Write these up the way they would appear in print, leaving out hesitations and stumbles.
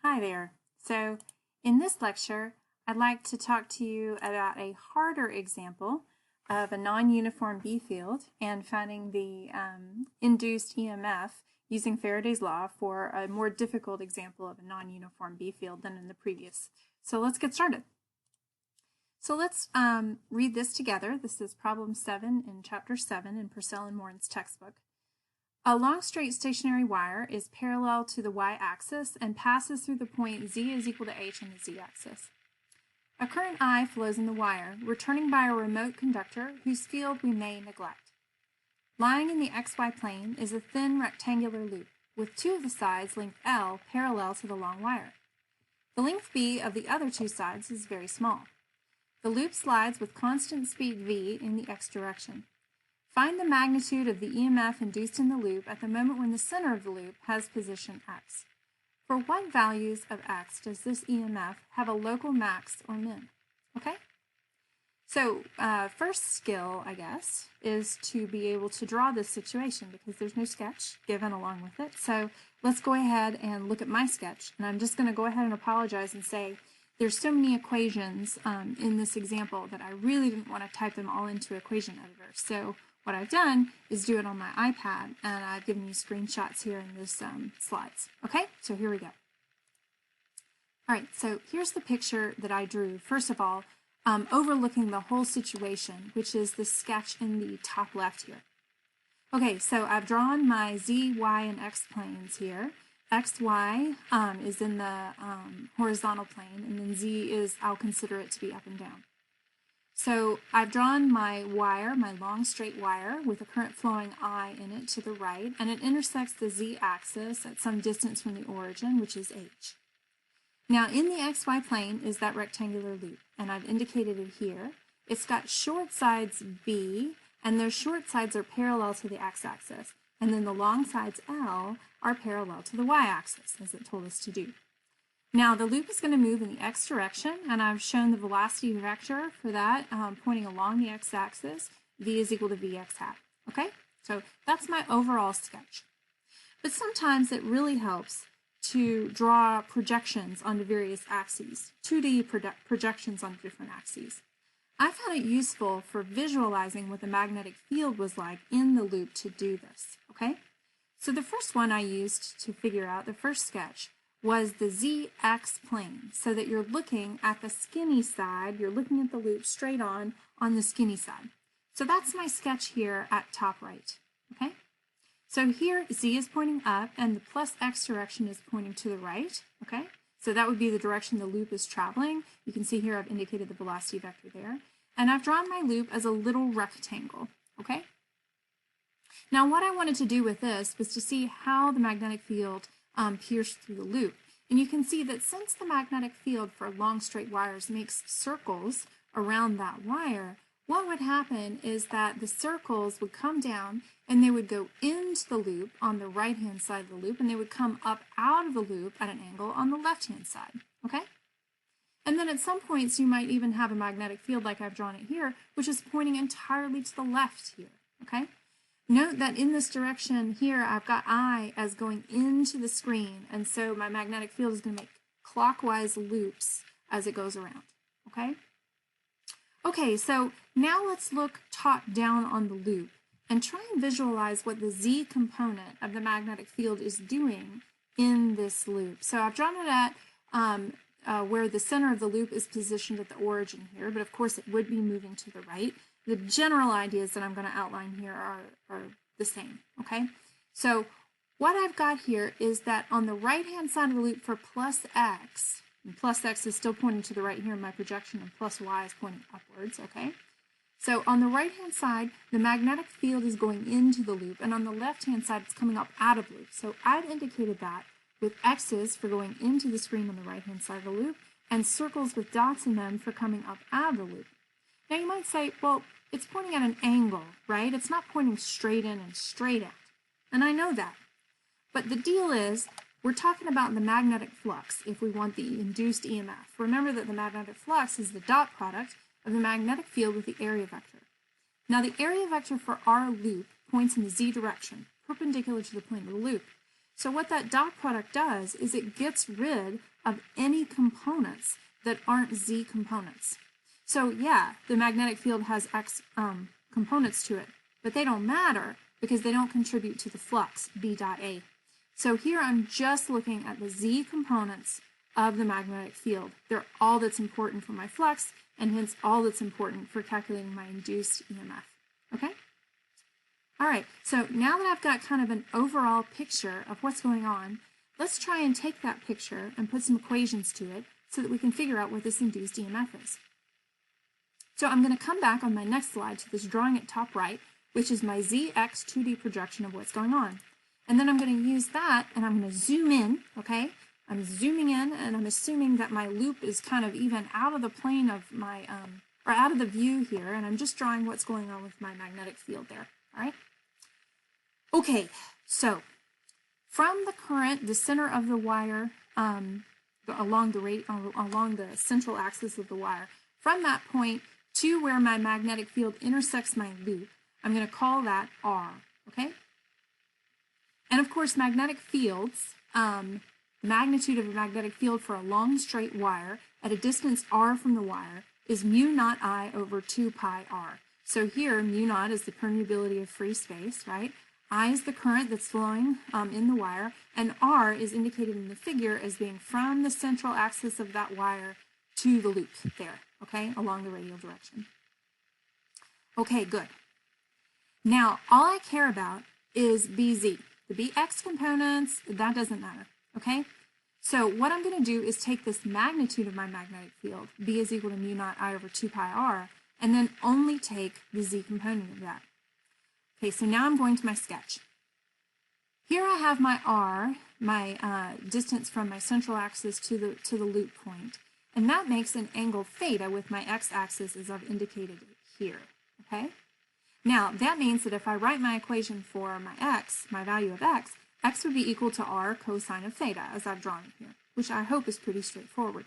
Hi there. So in this lecture, I'd like to talk to you about a harder example of a non-uniform B field and finding the induced EMF using Faraday's law for a more difficult example of a non-uniform B field than in the previous. So let's get started. So let's read this together. This is problem 7 in chapter 7 in Purcell and Morin's textbook. A long straight stationary wire is parallel to the y-axis and passes through the point z is equal to h on the z-axis. A current I flows in the wire, returning by a remote conductor whose field we may neglect. Lying in the xy plane is a thin rectangular loop, with two of the sides, length L, parallel to the long wire. The length B of the other two sides is very small. The loop slides with constant speed v in the x direction. Find the magnitude of the EMF induced in the loop at the moment when the center of the loop has position x. For what values of x does this EMF have a local max or min? Okay? So first skill, I guess, is to be able to draw this situation because there's no sketch given along with it. So let's go ahead and look at my sketch. And I'm just going to go ahead and apologize and say there's so many equations in this example that I really didn't want to type them all into equation editor. So what I've done is do it on my iPad, and I've given you screenshots here in this slides. Okay, so here we go. All right, so here's the picture that I drew. First of all, overlooking the whole situation, which is the sketch in the top left here. Okay, so I've drawn my z, y, and x planes here. X, y is in the horizontal plane, and then z is, I'll consider it to be up and down. So I've drawn my wire, my long straight wire, with a current flowing I in it to the right, and it intersects the z-axis at some distance from the origin, which is h. Now in the xy plane is that rectangular loop, and I've indicated it here. It's got short sides b, and those short sides are parallel to the x-axis, and then the long sides L are parallel to the y-axis, as it told us to do. Now the loop is going to move in the x direction, and I've shown the velocity vector for that pointing along the x-axis. V is equal to Vx hat. Okay, so that's my overall sketch. But sometimes it really helps to draw projections onto various axes, 2D projections on different axes. I found it useful for visualizing what the magnetic field was like in the loop to do this. Okay, so the first one I used to figure out, the first sketch, was the ZX plane, so that you're looking at the skinny side, you're looking at the loop straight on the skinny side. So that's my sketch here at top right, okay? So here Z is pointing up and the plus X direction is pointing to the right, okay? So that would be the direction the loop is traveling. You can see here I've indicated the velocity vector there. And I've drawn my loop as a little rectangle, okay? Now what I wanted to do with this was to see how the magnetic field pierced through the loop. And you can see that since the magnetic field for long straight wires makes circles around that wire, what would happen is that the circles would come down and they would go into the loop on the right hand side of the loop, and they would come up out of the loop at an angle on the left hand side, okay? And then at some points you might even have a magnetic field like I've drawn it here, which is pointing entirely to the left here, okay? Note that in this direction here, I've got I as going into the screen, and so my magnetic field is going to make clockwise loops as it goes around, okay? Okay, so now let's look top down on the loop and try and visualize what the Z component of the magnetic field is doing in this loop. So I've drawn it at where the center of the loop is positioned at the origin here, but of course it would be moving to the right. The general ideas that I'm going to outline here are the same, okay? So what I've got here is that on the right-hand side of the loop for plus x, and plus x is still pointing to the right here in my projection, and plus y is pointing upwards, okay? So on the right-hand side, the magnetic field is going into the loop, and on the left-hand side, it's coming up out of the loop. So I've indicated that with x's for going into the screen on the right-hand side of the loop, and circles with dots in them for coming up out of the loop. Now you might say, well, it's pointing at an angle, right? It's not pointing straight in and straight out. And I know that. But the deal is, we're talking about the magnetic flux if we want the induced EMF. Remember that the magnetic flux is the dot product of the magnetic field with the area vector. Now the area vector for our loop points in the z direction, perpendicular to the plane of the loop. So what that dot product does is it gets rid of any components that aren't Z components. So yeah, the magnetic field has X components to it, but they don't matter because they don't contribute to the flux, B dot A. So here I'm just looking at the Z components of the magnetic field. They're all that's important for my flux, and hence all that's important for calculating my induced EMF. Okay? All right, so now that I've got kind of an overall picture of what's going on, let's try and take that picture and put some equations to it so that we can figure out what this induced EMF is. So I'm going to come back on my next slide to this drawing at top right, which is my ZX 2D projection of what's going on. And then I'm going to use that and I'm going to zoom in, okay? I'm zooming in and I'm assuming that my loop is kind of even out of the plane of my, or out of the view here, and I'm just drawing what's going on with my magnetic field there, all right? Okay, so from the current, the center of the wire, along the central axis of the wire, from that point to where my magnetic field intersects my loop, I'm going to call that R, okay? And of course, magnetic fields, the magnitude of a magnetic field for a long straight wire at a distance r from the wire is mu naught I over 2 pi r. So here, mu naught is the permeability of free space, right? I is the current that's flowing in the wire, and r is indicated in the figure as being from the central axis of that wire to the loop there, okay, along the radial direction. Okay, good. Now, all I care about is BZ. The BX components, that doesn't matter, okay? So what I'm going to do is take this magnitude of my magnetic field, B is equal to mu naught I over 2 pi r, and then only take the Z component of that. Okay, so now I'm going to my sketch. Here I have my R, my distance from my central axis to the loop point, and that makes an angle theta with my x-axis as I've indicated here, okay? Now, that means that if I write my equation for my x, my value of x would be equal to r cosine of theta, as I've drawn it here, which I hope is pretty straightforward.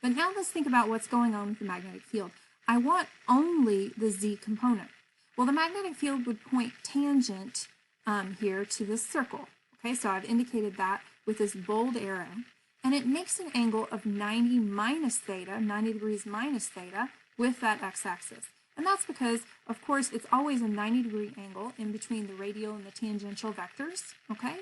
But now let's think about what's going on with the magnetic field. I want only the Z component. Well, the magnetic field would point tangent here to this circle. Okay, so I've indicated that with this bold arrow, and it makes an angle of 90 minus theta, 90 degrees minus theta, with that x-axis. And that's because, of course, it's always a 90-degree angle in between the radial and the tangential vectors, okay?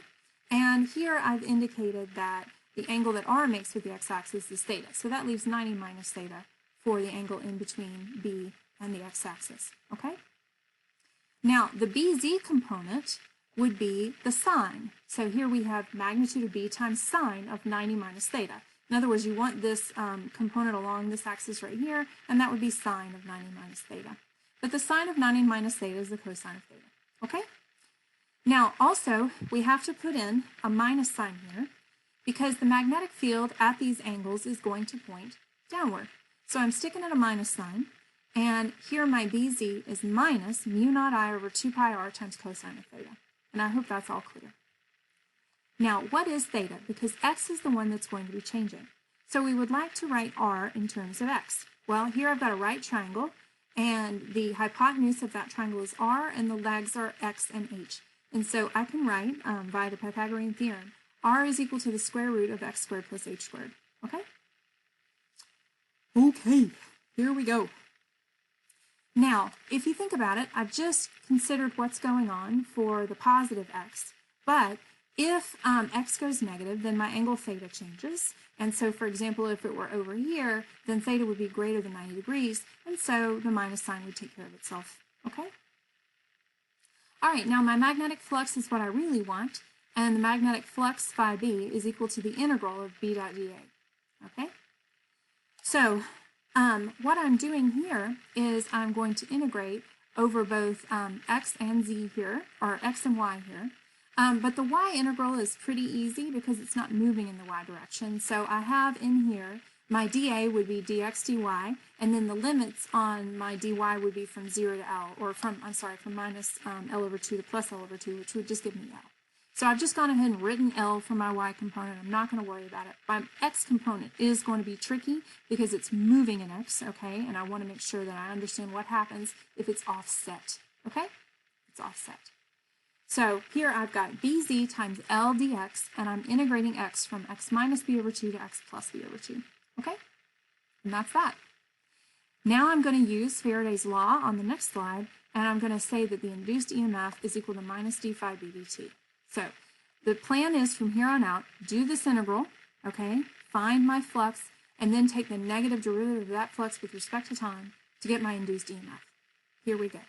And here I've indicated that the angle that r makes with the x-axis is theta. So that leaves 90 minus theta for the angle in between b and the x-axis, okay? Now, the BZ component would be the sine. So here we have magnitude of b times sine of 90 minus theta. In other words, you want this component along this axis right here, and that would be sine of 90 minus theta. But the sine of 90 minus theta is the cosine of theta, okay? Now, also, we have to put in a minus sign here because the magnetic field at these angles is going to point downward. So I'm sticking in a minus sign, and here my BZ is minus mu naught I over 2 pi r times cosine of theta. And I hope that's all clear. Now, what is theta? Because x is the one that's going to be changing. So we would like to write r in terms of x. Well, here I've got a right triangle, and the hypotenuse of that triangle is r, and the legs are x and h. And so I can write, via the Pythagorean theorem, r is equal to the square root of x squared plus h squared. Okay? Okay, here we go. Now, if you think about it, I've just considered what's going on for the positive x, but if x goes negative, then my angle theta changes. And so, for example, if it were over here, then theta would be greater than 90 degrees, and so the minus sign would take care of itself, okay? All right, now my magnetic flux is what I really want, and the magnetic flux phi b is equal to the integral of b dot dA, okay? So, what I'm doing here is I'm going to integrate over both x and z here, or x and y here. But the y integral is pretty easy because it's not moving in the y direction. So I have in here my dA would be dx dy, and then the limits on my dy would be from 0 to L, or from minus L over 2 to plus L over 2, which would just give me L. So I've just gone ahead and written L for my y component. I'm not going to worry about it. My x component is going to be tricky because it's moving in x, okay? And I want to make sure that I understand what happens if it's offset, okay? It's offset. So here I've got bz times L dx, and I'm integrating x from x minus b over 2 to x plus b over 2. Okay? And that's that. Now I'm going to use Faraday's law on the next slide, and I'm going to say that the induced EMF is equal to minus d phi b dt. So the plan is from here on out, do this integral, okay, find my flux, and then take the negative derivative of that flux with respect to time to get my induced EMF. Here we go.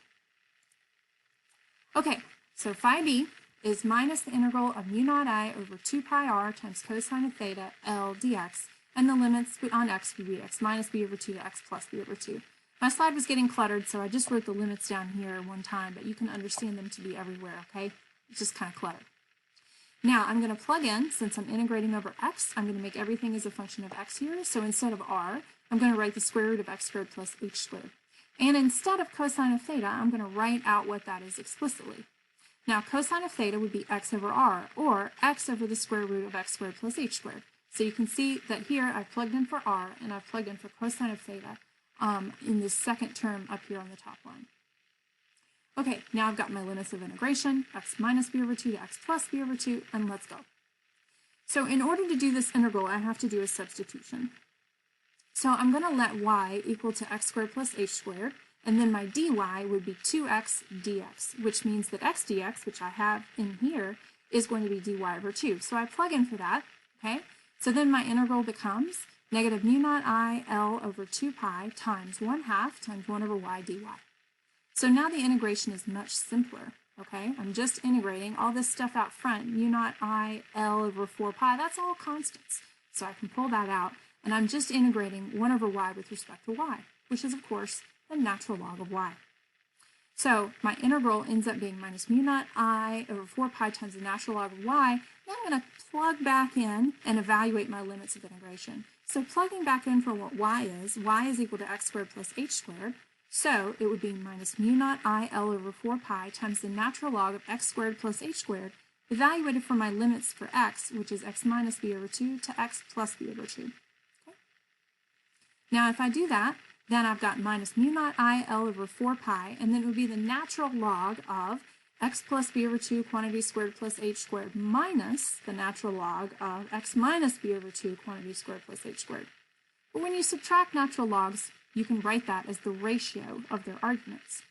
Okay, so phi b is minus the integral of mu naught I over 2 pi r times cosine of theta L dx, and the limits on x would be x minus b over 2 to x plus b over 2. My slide was getting cluttered, so I just wrote the limits down here one time, but you can understand them to be everywhere, okay? It's just kind of cluttered. Now, I'm going to plug in, since I'm integrating over x, I'm going to make everything as a function of x here, so instead of r, I'm going to write the square root of x squared plus h squared. And instead of cosine of theta, I'm going to write out what that is explicitly. Now, cosine of theta would be x over r, or x over the square root of x squared plus h squared. So you can see that here I've plugged in for r, and I've plugged in for cosine of theta in this second term up here on the top line. Okay, now I've got my limits of integration, x minus b over 2 to x plus b over 2, and let's go. So in order to do this integral, I have to do a substitution. So I'm going to let y equal to x squared plus h squared, and then my dy would be 2x dx, which means that x dx, which I have in here, is going to be dy over 2. So I plug in for that, okay? So then my integral becomes negative mu naught I L over 2 pi times 1/2 times 1 over y dy. So now the integration is much simpler, okay? I'm just integrating all this stuff out front, mu naught I L over 4 pi, that's all constants. So I can pull that out, and I'm just integrating 1 over y with respect to y, which is, of course, the natural log of y. So my integral ends up being minus mu naught I over 4 pi times the natural log of y. Now I'm going to plug back in and evaluate my limits of integration. So plugging back in for what y is equal to x squared plus h squared. So it would be minus mu naught I L over 4 pi times the natural log of x squared plus h squared, evaluated for my limits for x, which is x minus b over 2 to x plus b over 2. Okay. Now if I do that, then I've got minus mu naught I L over 4 pi, and then it would be the natural log of x plus b over 2 quantity squared plus h squared minus the natural log of x minus b over 2 quantity squared plus h squared. But when you subtract natural logs, you can write that as the ratio of their arguments.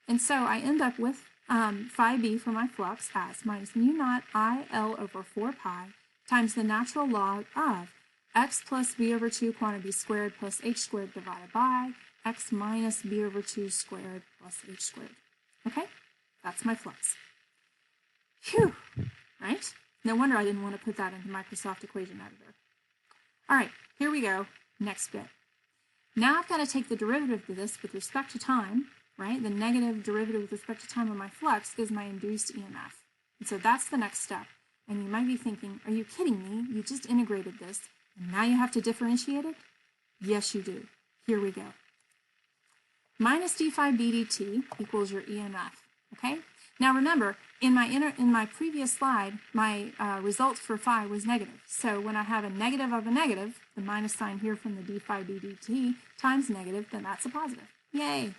And so I end up with phi b for my flux as minus mu naught I L over 4 pi times the natural log of x plus b over 2 quantity squared plus h squared divided by x minus b over 2 squared plus h squared. Okay? That's my flux. Phew! Right? No wonder I didn't want to put that into Microsoft Equation Editor. All right, here we go. Next bit. Now I've got to take the derivative of this with respect to time, right? The negative derivative with respect to time of my flux is my induced EMF. And so that's the next step. And you might be thinking, are you kidding me? You just integrated this, and now you have to differentiate it? Yes, you do. Here we go. Minus d phi b dt equals your EMF, okay? Now remember, in my previous slide, my result for phi was negative. So when I have a negative of a negative, the minus sign here from the d phi b dt times negative, then that's a positive. Yay!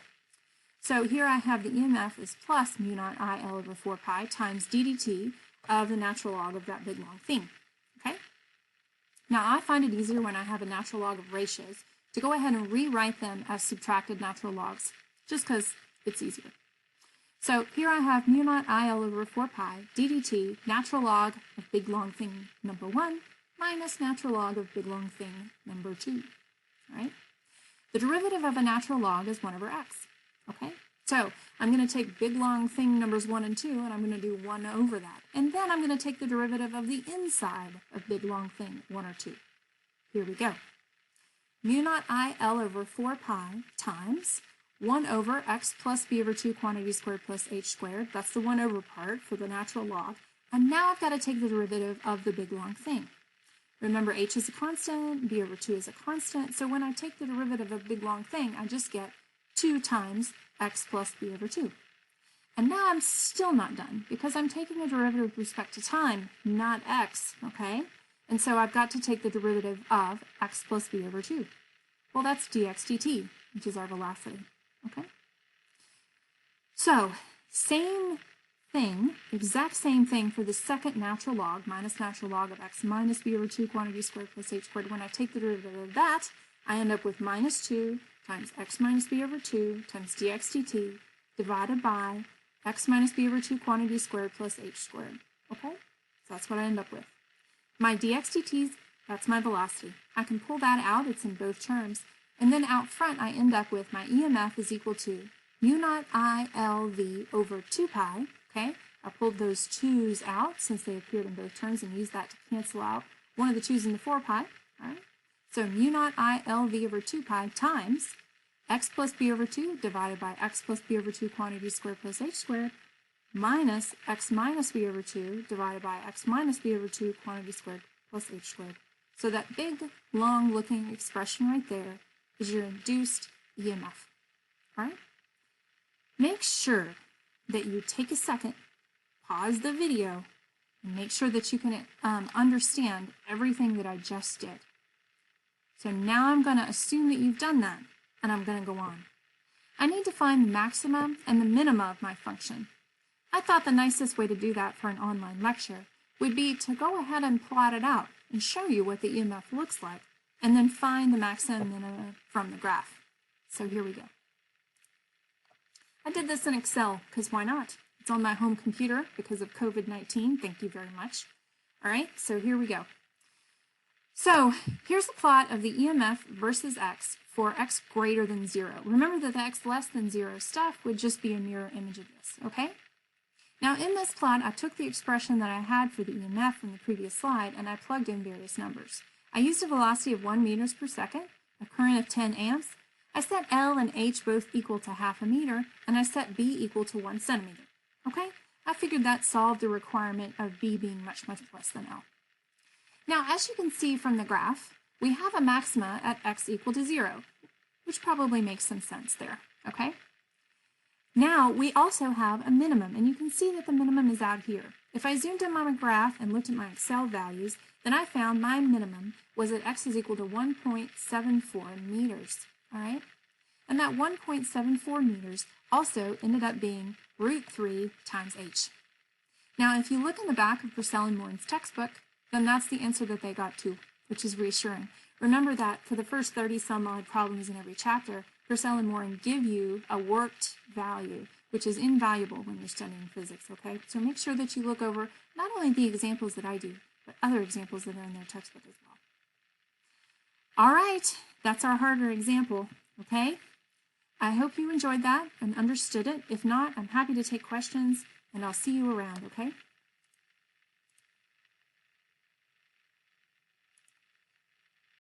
So here I have the EMF is plus mu naught I L over 4 pi times ddt of the natural log of that big long thing, okay? Now I find it easier when I have a natural log of ratios to go ahead and rewrite them as subtracted natural logs, just because it's easier. So here I have mu naught I L over 4 pi ddt natural log of big long thing number 1 minus natural log of big long thing number 2, right? The derivative of a natural log is 1 over x, okay? So I'm going to take big long thing numbers 1 and 2, and I'm going to do 1 over that. And then I'm going to take the derivative of the inside of big long thing 1 or 2. Here we go. Mu naught I L over 4 pi times 1 over x plus b over 2 quantity squared plus h squared. That's the 1 over part for the natural log. And now I've got to take the derivative of the big long thing. Remember, h is a constant, b over 2 is a constant. So when I take the derivative of big long thing, I just get 2 times x plus b over 2. And now I'm still not done, because I'm taking a derivative with respect to time, not x, okay? And so I've got to take the derivative of x plus b over 2. Well, that's dx dt, which is our velocity. Okay? So, same thing, exact same thing for the second natural log, minus natural log of x minus b over 2 quantity squared plus h squared. When I take the derivative of that, I end up with minus 2 times x minus b over 2 times dx dt divided by x minus b over 2 quantity squared plus h squared. Okay? So that's what I end up with. My dx dt's, that's my velocity. I can pull that out. It's in both terms. And then out front, I end up with my EMF is equal to mu naught I L V over 2 pi. Okay? I pulled those 2's out since they appeared in both terms and used that to cancel out one of the 2's in the 4 pi. All right? So mu naught I L V over 2 pi times x plus b over 2 divided by x plus b over 2 quantity squared plus h squared minus x minus b over 2 divided by x minus b over 2 quantity squared plus h squared. So that big, long-looking expression right there is your induced EMF. All right? Make sure that you take a second, pause the video, and make sure that you can understand everything that I just did. So now I'm going to assume that you've done that, and I'm going to go on. I need to find the maximum and the minima of my function. I thought the nicest way to do that for an online lecture would be to go ahead and plot it out and show you what the EMF looks like, and then find the maximum and minima from the graph. So here we go. I did this in Excel, because why not? It's on my home computer because of COVID-19. Thank you very much. All right, so here we go. So here's a plot of the EMF versus x for x greater than 0. Remember that the x less than 0 stuff would just be a mirror image of this, okay? Now in this plot, I took the expression that I had for the EMF from the previous slide and I plugged in various numbers. I used a velocity of 1 meters per second, a current of 10 amps. I set L and H both equal to half a meter, and I set B equal to 1 centimeter. Okay? I figured that solved the requirement of B being much, much less than L. Now, as you can see from the graph, we have a maxima at x equal to 0, which probably makes some sense there. Okay? Now, we also have a minimum, and you can see that the minimum is out here. If I zoomed in on my graph and looked at my Excel values, then I found my minimum was at x is equal to 1.74 meters. All right? And that 1.74 meters also ended up being root 3 times h. Now, if you look in the back of Purcell and Morin's textbook, then that's the answer that they got to, which is reassuring. Remember that for the first 30-some-odd problems in every chapter, Purcell and Morin give you a worked value, which is invaluable when you're studying physics, okay? So make sure that you look over not only the examples that I do, but other examples that are in their textbook as well. All right, that's our harder example, okay? I hope you enjoyed that and understood it. If not, I'm happy to take questions, and I'll see you around, okay?